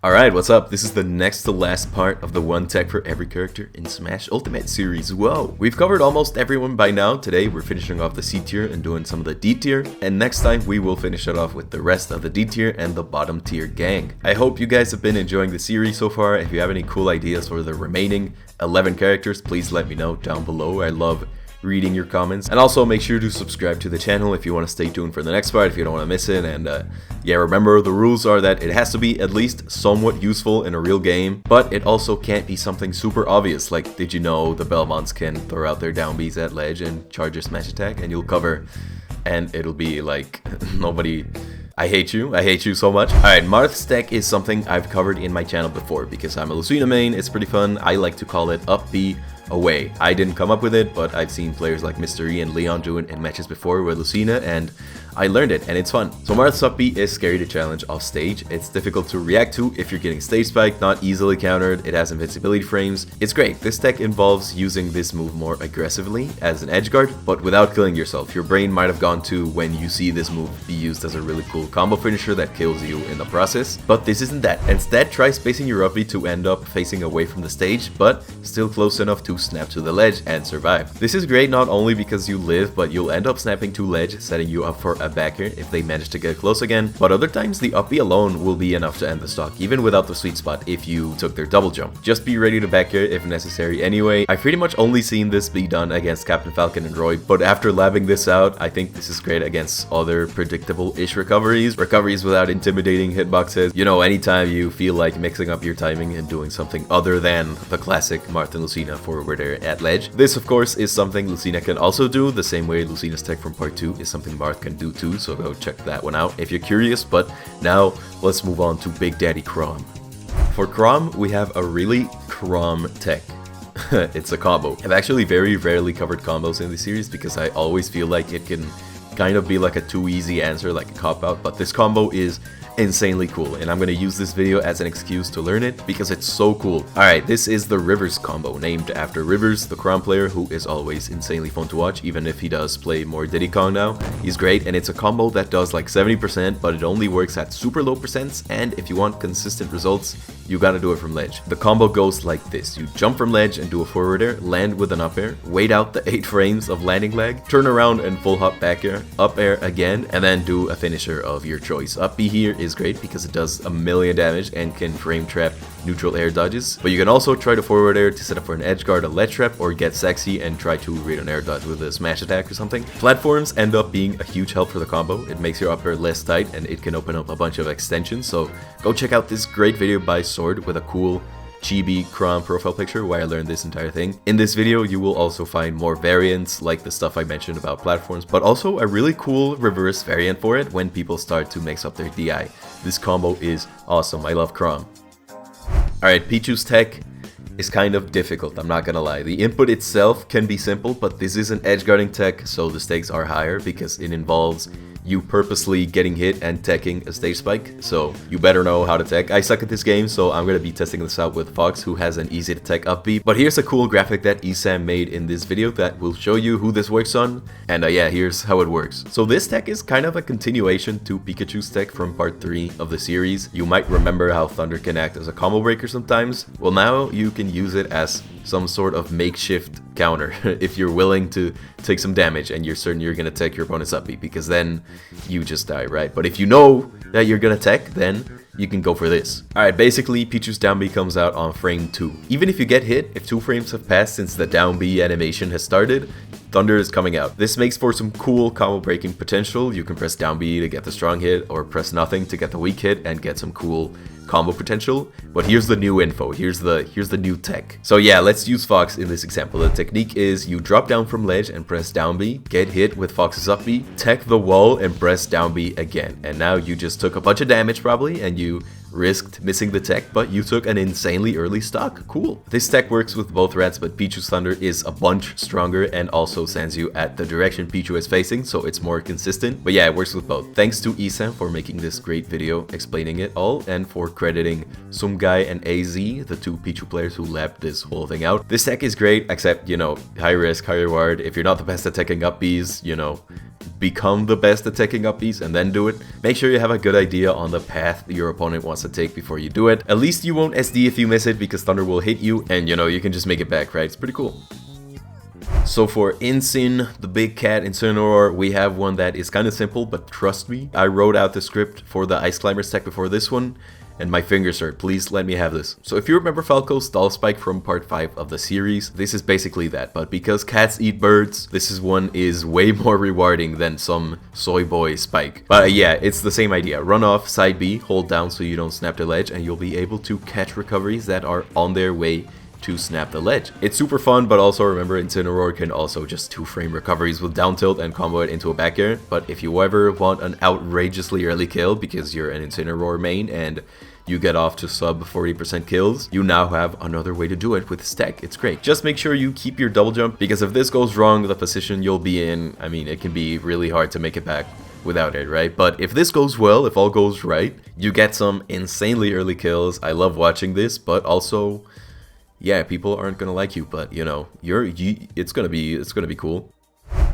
Alright, what's up? This is the next to last part of the one tech for every character in Smash Ultimate series. Whoa! We've covered almost everyone by now. Today we're finishing off the C tier and doing some of the D tier, and next time we will finish it off with the rest of the D tier and the bottom tier gang. I hope you guys have been enjoying the series so far. If you have any cool ideas for the remaining 11 characters, please let me know down below. I love reading your comments, and also make sure to subscribe to the channel if you want to stay tuned for the next part, if you don't want to miss it. And yeah, remember the rules are that it has to be at least somewhat useful in a real game, but it also can't be something super obvious, like did you know the Belmonts can throw out their down Bs at ledge and charge your smash attack, and you'll cover, and it'll be like nobody. I hate you so much. Alright, Marth's deck is something I've covered in my channel before because I'm a Lucina main. It's pretty fun. I like to call it up B away. I didn't come up with it, but I've seen players like Mr. E and Leon do it in matches before with Lucina, and I learned it, and it's fun. So Marth's up B is scary to challenge off stage. It's difficult to react to if you're getting stage spiked, not easily countered. It has invincibility frames. It's great. This deck involves using this move more aggressively as an edge guard, but without killing yourself. Your brain might have gone to when you see this move be used as a really cool combo finisher that kills you in the process, but this isn't that. Instead, try spacing your up B to end up facing away from the stage, but still close enough to snap to the ledge and survive. This is great not only because you live, but you'll end up snapping to ledge, setting you up for a backer if they manage to get close again, but other times the up B alone will be enough to end the stock, even without the sweet spot if you took their double jump. Just be ready to back here if necessary anyway. I've pretty much only seen this be done against Captain Falcon and Roy, but after labbing this out, I think this is great against other predictable-ish recoveries without intimidating hitboxes. You know, anytime you feel like mixing up your timing and doing something other than the classic Marth and Lucina forwarder at ledge. This, of course, is something Lucina can also do, the same way Lucina's tech from part 2 is something Marth can do too, so go check that one out if you're curious. But now, let's move on to Big Daddy Chrom. For Chrom, we have a really Chrom tech. It's a combo. I've actually very rarely covered combos in the series because I always feel like it can kind of be like a too easy answer, like a cop-out, but this combo is insanely cool, and I'm going to use this video as an excuse to learn it because it's so cool. Alright, this is the Rivers combo, named after Rivers, the Chrom player, who is always insanely fun to watch, even if he does play more Diddy Kong now. He's great, and it's a combo that does like 70%, but it only works at super low percents, and if you want consistent results, you gotta do it from ledge. The combo goes like this: you jump from ledge and do a forward air, land with an up air, wait out the 8 frames of landing lag, turn around and full hop back air, up air again, and then do a finisher of your choice. Up B here is great because it does a million damage and can frame trap neutral air dodges, but you can also try to forward air to set up for an edge guard, a ledge trap, or get sexy and try to read an air dodge with a smash attack or something. Platforms end up being a huge help for the combo. It makes your up air less tight and it can open up a bunch of extensions, so go check out this great video by Sword with a cool chibi Chrom profile picture where I learned this entire thing. In this video, you will also find more variants like the stuff I mentioned about platforms, but also a really cool reverse variant for it when people start to mix up their DI. This combo is awesome. I love Chrom. Alright, Pichu's tech is kind of difficult, I'm not gonna lie. The input itself can be simple, but this is an edge guarding tech, so the stakes are higher because it involves you purposely getting hit and teching a stage spike, so you better know how to tech. I suck at this game, so I'm gonna be testing this out with Fox, who has an easy to tech up B. But here's a cool graphic that Esam made in this video that will show you who this works on, and yeah, here's how it works. So this tech is kind of a continuation to Pikachu's tech from part 3 of the series. You might remember how Thunder can act as a combo breaker sometimes. Well, now you can use it as some sort of makeshift counter if you're willing to take some damage and you're certain you're gonna tech your opponent's up B, because then you just die, right? But if you know that you're gonna tech, then you can go for this. Alright, basically Pichu's down B comes out on frame 2. Even if you get hit, if 2 frames have passed since the down B animation has started, Thunder is coming out. This makes for some cool combo breaking potential. You can press down B to get the strong hit, or press nothing to get the weak hit and get some cool combo potential. But here's the new info, here's the new tech. So yeah, let's use Fox in this example. The technique is you drop down from ledge and press down B, get hit with Fox's up B, tech the wall and press down B again. And now you just took a bunch of damage probably, and you risked missing the tech, but you took an insanely early stock. Cool. This tech works with both rats, but Pichu's Thunder is a bunch stronger and also sends you at the direction Pichu is facing, so it's more consistent. But yeah, it works with both. Thanks to Esam for making this great video explaining it all, and for crediting Sumgai and AZ, the 2 Pichu players who labbed this whole thing out. This tech is great, except, you know, high risk, high reward. If you're not the best at teching up Bs, you know, become the best at taking up Bs and then do it. Make sure you have a good idea on the path your opponent wants to take before you do it. At least you won't SD if you miss it, because Thunder will hit you and, you know, you can just make it back, right? It's pretty cool. So for Incin, the big cat Incineroar, we have one that is kind of simple, but trust me, I wrote out the script for the Ice Climbers tech before this one, and my fingers hurt. Please let me have this. So if you remember Falco's Stall Spike from part 5 of the series, this is basically that, but because cats eat birds, this one is way more rewarding than some soy boy spike. But yeah, it's the same idea. Run off, side B, hold down so you don't snap the ledge, and you'll be able to catch recoveries that are on their way to snap the ledge. It's super fun, but also remember Incineroar can also just 2-frame recoveries with down tilt and combo it into a back air. But if you ever want an outrageously early kill because you're an Incineroar main and you get off to sub 40% kills, you now have another way to do it with stack. It's great. Just make sure you keep your double jump, because if this goes wrong, the position you'll be in, I mean, it can be really hard to make it back without it, right? But if this goes well, if all goes right, you get some insanely early kills. I love watching this, but also, yeah, people aren't gonna like you, but you know, it's gonna be cool.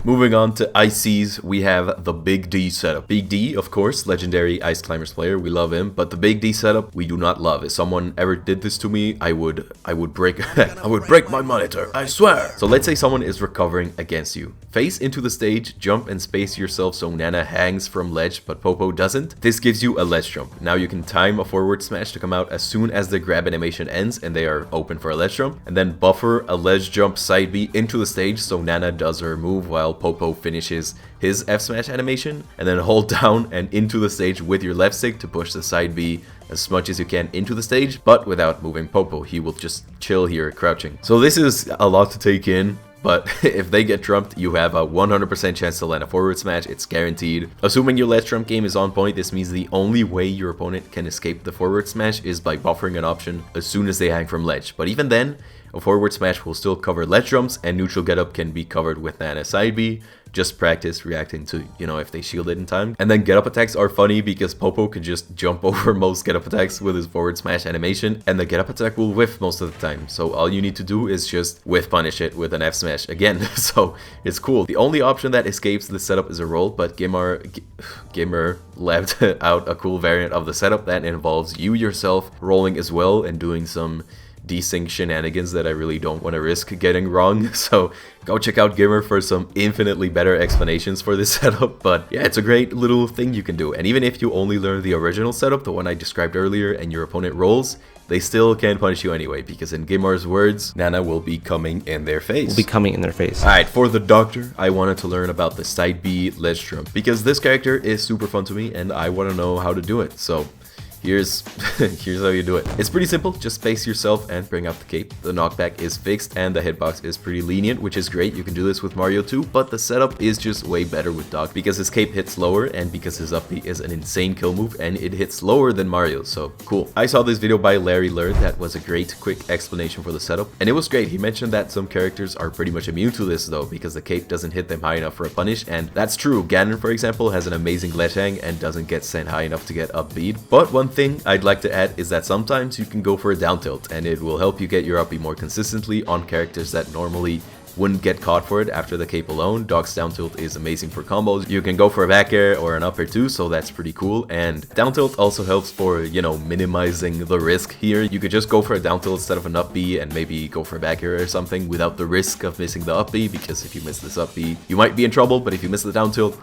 Moving on to ICs, we have the Big D setup. Big D, of course, legendary Ice Climbers player, we love him, but the Big D setup we do not love. If someone ever did this to me, I would break I would break my monitor, I swear. So let's say someone is recovering against you. Face into the stage, jump and space yourself so Nana hangs from ledge but Popo doesn't. This gives you a ledge jump. Now you can time a forward smash to come out as soon as the grab animation ends and they are open for a ledge jump, and then buffer a ledge jump side B into the stage so Nana does her move while Popo finishes his F smash animation, and then hold down and into the stage with your left stick to push the side B as much as you can into the stage, but without moving Popo. He will just chill here crouching. So this is a lot to take in, but if they get trumped, you have a 100% chance to land a forward smash. It's guaranteed. Assuming your ledge trump game is on point, this means the only way your opponent can escape the forward smash is by buffering an option as soon as they hang from ledge. But even then, a forward smash will still cover ledge jumps, and neutral get up can be covered with Nana side B. Just practice reacting to, you know, if they shield it in time. And then get up attacks are funny because Popo can just jump over most get up attacks with his forward smash animation, and the get up attack will whiff most of the time. So all you need to do is just whiff punish it with an F smash again. So it's cool. The only option that escapes this setup is a roll, but Gamer left out a cool variant of the setup that involves you yourself rolling as well and doing some desync shenanigans that I really don't want to risk getting wrong. So go check out Gamer for some infinitely better explanations for this setup. But yeah, it's a great little thing you can do. And even if you only learn the original setup, the one I described earlier, and your opponent rolls, they still can punish you anyway, because in Gamer's words, Nana will be coming in their face. Alright, for the Doctor, I wanted to learn about the side B ledge trump, because this character is super fun to me and I want to know how to do it. So here's how you do it. It's pretty simple. Just space yourself and bring out the cape. The knockback is fixed and the hitbox is pretty lenient, which is great. You can do this with Mario too, but the setup is just way better with Doc because his cape hits lower and because his up B is an insane kill move and it hits lower than Mario's, so cool. I saw this video by Larry Learn that was a great quick explanation for the setup, and it was great. He mentioned that some characters are pretty much immune to this though because the cape doesn't hit them high enough for a punish, and that's true. Ganon, for example, has an amazing ledge hang and doesn't get sent high enough to get up B'd, but one thing I'd like to add is that sometimes you can go for a down tilt and it will help you get your up B more consistently on characters that normally wouldn't get caught for it after the cape alone. Doc's down tilt is amazing for combos. You can go for a back air or an up air too, so that's pretty cool. And down tilt also helps for, you know, minimizing the risk here. You could just go for a down tilt instead of an up B and maybe go for a back air or something without the risk of missing the up B, because if you miss this up B, you might be in trouble, but if you miss the down tilt,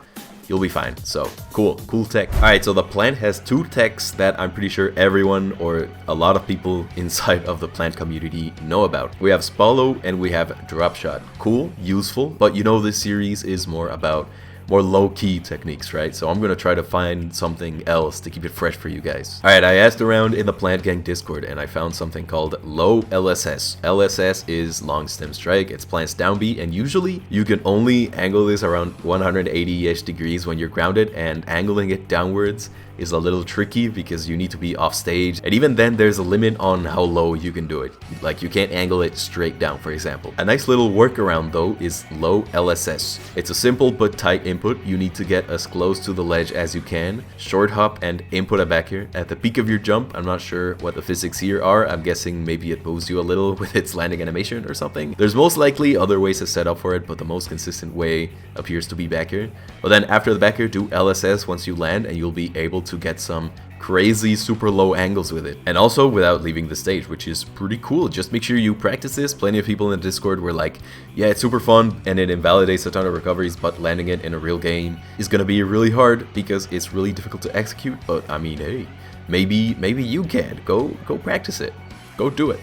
you'll be fine. So cool tech. Alright, so the plant has two techs that I'm pretty sure everyone or a lot of people inside of the plant community know about. We have Spallow and we have Drop Shot. Cool, useful, but you know this series is more about more low-key techniques, right? So I'm gonna try to find something else to keep it fresh for you guys. Alright, I asked around in the Plant Gang Discord and I found something called low LSS. LSS is long stem strike. It's plant's down B, and usually you can only angle this around 180-ish degrees when you're grounded, and angling it downwards is a little tricky because you need to be off stage, and even then there's a limit on how low you can do it. Like you can't angle it straight down, for example. A nice little workaround though is low LSS. It's a simple but tight input. You need to get as close to the ledge as you can, short hop and input a back air at the peak of your jump. I'm not sure what the physics here are. I'm guessing maybe it moves you a little with its landing animation or something. There's most likely other ways to set up for it, but the most consistent way appears to be back air. But then after the back air, do LSS once you land, and you'll be able to get some crazy super low angles with it, and also without leaving the stage, which is pretty cool. Just make sure you practice this. Plenty of people in the Discord were like, yeah, it's super fun and it invalidates a ton of recoveries, but landing it in a real game is gonna be really hard because it's really difficult to execute. But I mean, hey, maybe you can go practice it. Go do it.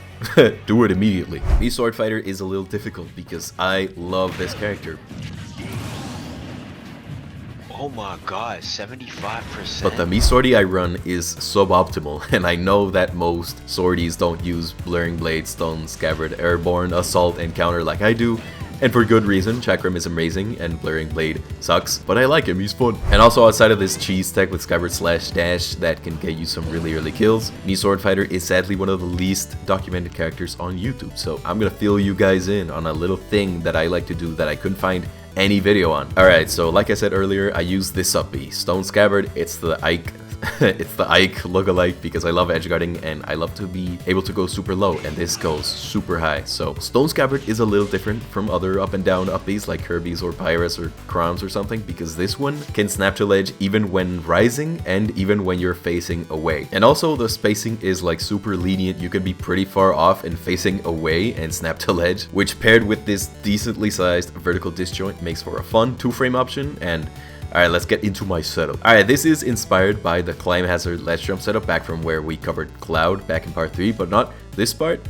Do it immediately. Mii Swordfighter is a little difficult because I love this character. Oh my god, 75%. But the Mii Swordie I run is suboptimal, and I know that most Swordies don't use Blurring Blade, Stone, Scabbard, Airborne, Assault, and Counter like I do. And for good reason. Chrom is amazing and Blurring Blade sucks, but I like him, he's fun. And also outside of this cheese tech with Scabbard / dash that can get you some really early kills, Mii Swordfighter is sadly one of the least documented characters on YouTube, so I'm gonna fill you guys in on a little thing that I like to do that I couldn't find any video on. Alright, so like I said earlier, I use this up B. Stone Scabbard, it's the Ike it's the Ike lookalike because I love edgeguarding and I love to be able to go super low, and this goes super high. So Stone Scabbard is a little different from other up and down up Bs like Kirby's or Pyrus or Chroms or something, because this one can snap to ledge even when rising and even when you're facing away. And also the spacing is like super lenient. You can be pretty far off and facing away and snap to ledge, which paired with this decently sized vertical disjoint makes for a fun 2-frame option. And alright, let's get into my setup. Alright, this is inspired by the Climb Hazard ledge jump setup back from where we covered Cloud back in part 3, but not this part.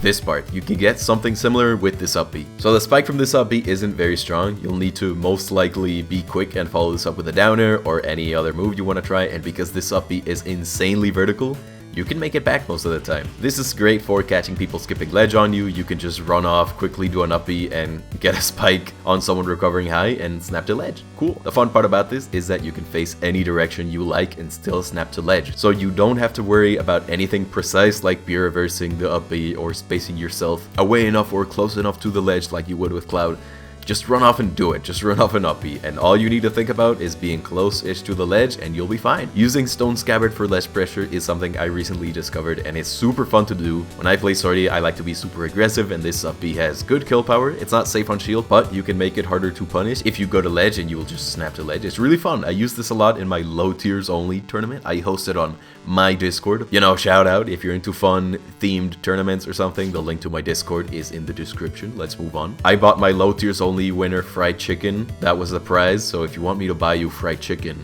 This part. You can get something similar with this up B. So the spike from this up B isn't very strong. You'll need to most likely be quick and follow this up with a down air or any other move you want to try, and because this up B is insanely vertical, you can make it back most of the time. This is great for catching people skipping ledge on you. You can just run off, quickly do an up B and get a spike on someone recovering high and snap to ledge. Cool. The fun part about this is that you can face any direction you like and still snap to ledge. So you don't have to worry about anything precise like be reversing the up B or spacing yourself away enough or close enough to the ledge like you would with Cloud. Just run off and do it. Just run off and up B, and all you need to think about is being close-ish to the ledge and you'll be fine. Using Stone Scabbard for ledge pressure is something I recently discovered and it's super fun to do. When I play Swordie, I like to be super aggressive, and this up B has good kill power. It's not safe on shield, but you can make it harder to punish if you go to ledge and you will just snap to ledge. It's really fun. I use this a lot in my low tiers only tournament I hosted on my Discord. You know, shout out if you're into fun themed tournaments or something. The link to my Discord is in the description. Let's move on. I bought my low tiers only winner fried chicken. That was the prize, so if you want me to buy you fried chicken,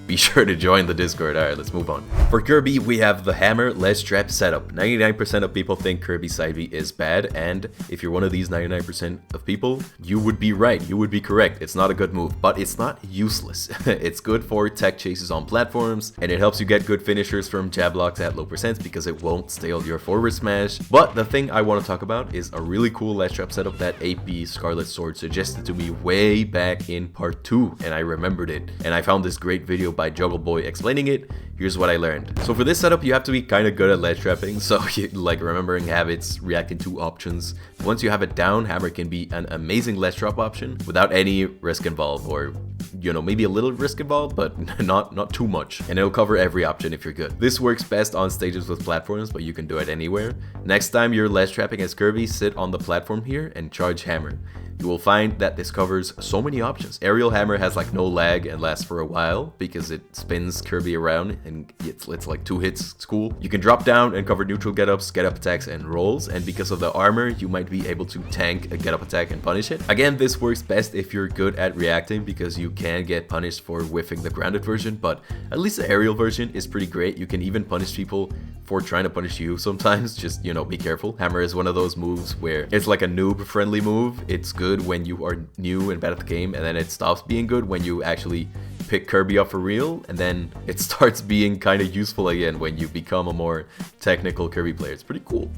be sure to join the Discord. Alright, let's move on. For Kirby, we have the hammer ledge trap setup. 99% of people think Kirby side B is bad, and if you're one of these 99% of people, you would be right. You would be correct. It's not a good move, but it's not useless. It's good for tech chases on platforms, and it helps you get good finishers from jab blocks at low percents because it won't stale your forward smash. But the thing I want to talk about is a really cool ledge trap setup that AP Scarlet Sword suggested to me way back in part 2, and I remembered it. And I found this great video by Juggle Boy explaining it. Here's what I learned. So for this setup, you have to be kind of good at ledge trapping, so like remembering habits, reacting to options. Once you have it down, hammer can be an amazing ledge trap option without any risk involved, or you know, maybe a little risk involved, but not too much, and it'll cover every option if you're good. This works best on stages with platforms, but you can do it anywhere. Next time you're ledge trapping as Kirby, sit on the platform here and charge hammer. You will find that this covers so many options. Aerial hammer has like no lag and lasts for a while because it spins Kirby around and it's like 2 hits. It's cool. You can drop down and cover neutral get-ups, get-up attacks, and rolls, and because of the armor, you might be able to tank a get-up attack and punish it. Again, this works best if you're good at reacting because you can get punished for whiffing the grounded version, but at least the aerial version is pretty great. You can even punish people for trying to punish you sometimes. Just, you know, be careful. Hammer is one of those moves where it's like a noob-friendly move. It's good when you are new and bad at the game, and then it stops being good when you actually pick Kirby up for real, and then it starts being kind of useful again when you become a more technical Kirby player. It's pretty cool.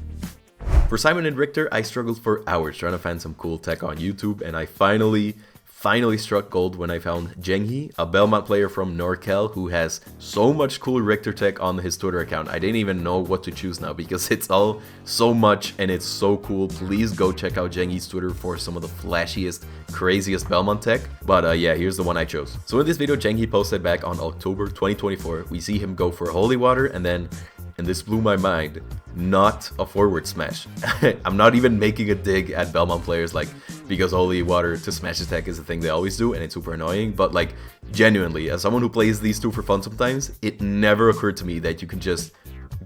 For Simon and Richter, I struggled for hours trying to find some cool tech on YouTube, and I finally finally struck gold when I found Jengi, a Belmont player from NorCal who has so much cool Richter tech on his Twitter account. I didn't even know what to choose now because it's all so much and it's so cool. Please go check out Jengi's Twitter for some of the flashiest, craziest Belmont tech. But yeah, here's the one I chose. So in this video, Jengi posted back on October 2024. We see him go for Holy Water and then, and this blew my mind, not a forward smash. I'm not even making a dig at Belmont players, like, because Holy Water to smash attack is a thing they always do and it's super annoying, but like, genuinely, as someone who plays these two for fun sometimes, it never occurred to me that you can just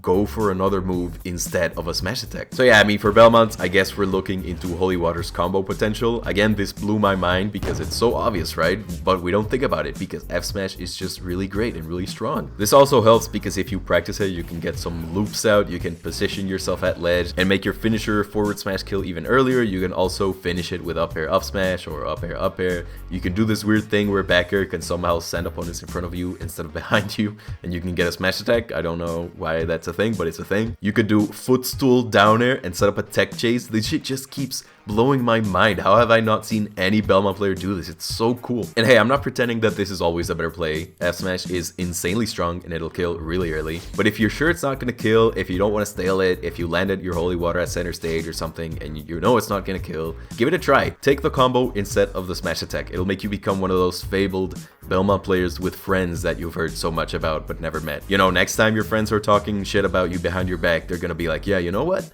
go for another move instead of a smash attack. So yeah, I mean, for Belmont, I guess we're looking into Holy Water's combo potential. Again, this blew my mind because it's so obvious, right? But we don't think about it because F smash is just really great and really strong. This also helps because if you practice it, you can get some loops out, you can position yourself at ledge and make your finisher forward smash kill even earlier. You can also finish it with up air up smash or up air. You can do this weird thing where back air can somehow send opponents in front of you instead of behind you, and you can get a smash attack. I don't know why that's a thing, but it's a thing. You could do footstool down air and set up a tech chase. This shit just keeps blowing my mind. How have I not seen any Belmont player do this? It's so cool. And hey, I'm not pretending that this is always a better play. F smash is insanely strong and it'll kill really early. But if you're sure it's not gonna kill, if you don't want to stale it, if you landed your Holy Water at center stage or something and you know it's not gonna kill, give it a try. Take the combo instead of the smash attack. It'll make you become one of those fabled Belmont players with friends that you've heard so much about but never met. You know, next time your friends are talking shit about you behind your back, they're gonna be like, yeah, you know what?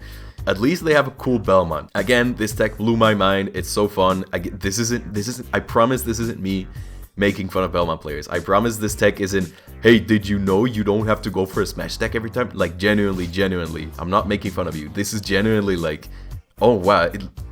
At least they have a cool Belmont. Again, this tech blew my mind. It's so fun. This isn't, I promise this isn't me making fun of Belmont players. I promise this tech isn't, hey, did you know you don't have to go for a smash tech every time? Like, genuinely, I'm not making fun of you. This is genuinely like, oh wow,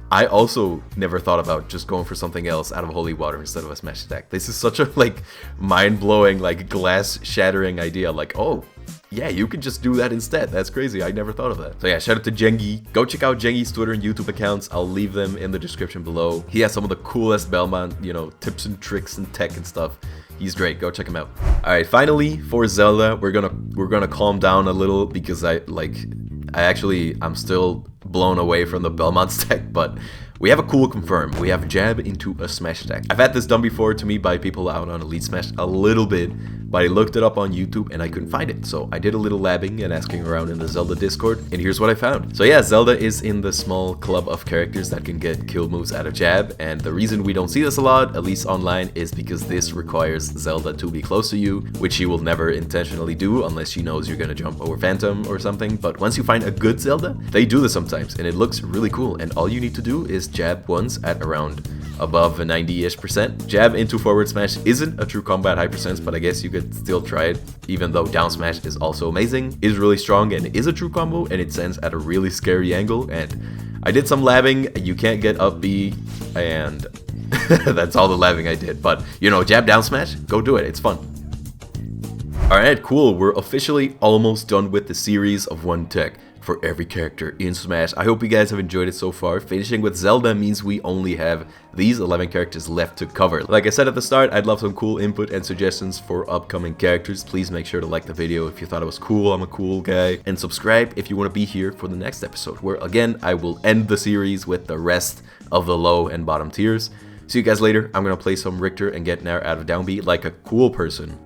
I also never thought about just going for something else out of Holy Water instead of a smash attack. This is such a like mind-blowing, like glass-shattering idea. Like, oh, yeah, you can just do that instead. That's crazy. I never thought of that. So yeah, shout out to Jengi. Go check out Jengi's Twitter and YouTube accounts. I'll leave them in the description below. He has some of the coolest Belmont, you know, tips and tricks and tech and stuff. He's great. Go check him out. All right, finally for Zelda, we're gonna calm down a little because I'm still blown away from the Belmont's tech, but we have a cool confirm. We have jab into a smash attack. I've had this done before to me by people out on Elite Smash a little bit, but I looked it up on YouTube and I couldn't find it. So I did a little labbing and asking around in the Zelda Discord, and here's what I found. So yeah, Zelda is in the small club of characters that can get kill moves out of jab, and the reason we don't see this a lot, at least online, is because this requires Zelda to be close to you, which she will never intentionally do unless she knows you're gonna jump over Phantom or something. But once you find a good Zelda, they do this sometimes, and it looks really cool, and all you need to do is jab once at around above a 90-ish%. Jab into forward smash isn't a true combo at high percents, but I guess you could still try it, even though down smash is also amazing, is really strong, and is a true combo, and it sends at a really scary angle. And I did some labbing. You can't get up B, and that's all the labbing I did. But, you know, jab down smash, go do it. It's fun. Alright, cool. We're officially almost done with the series of one tech for every character in Smash. I hope you guys have enjoyed it so far. Finishing with Zelda means we only have these 11 characters left to cover. Like I said at the start, I'd love some cool input and suggestions for upcoming characters. Please make sure to like the video if you thought it was cool. I'm a cool guy. And subscribe if you want to be here for the next episode, where again, I will end the series with the rest of the low and bottom tiers. See you guys later. I'm gonna play some Richter and get Nair out of down B like a cool person.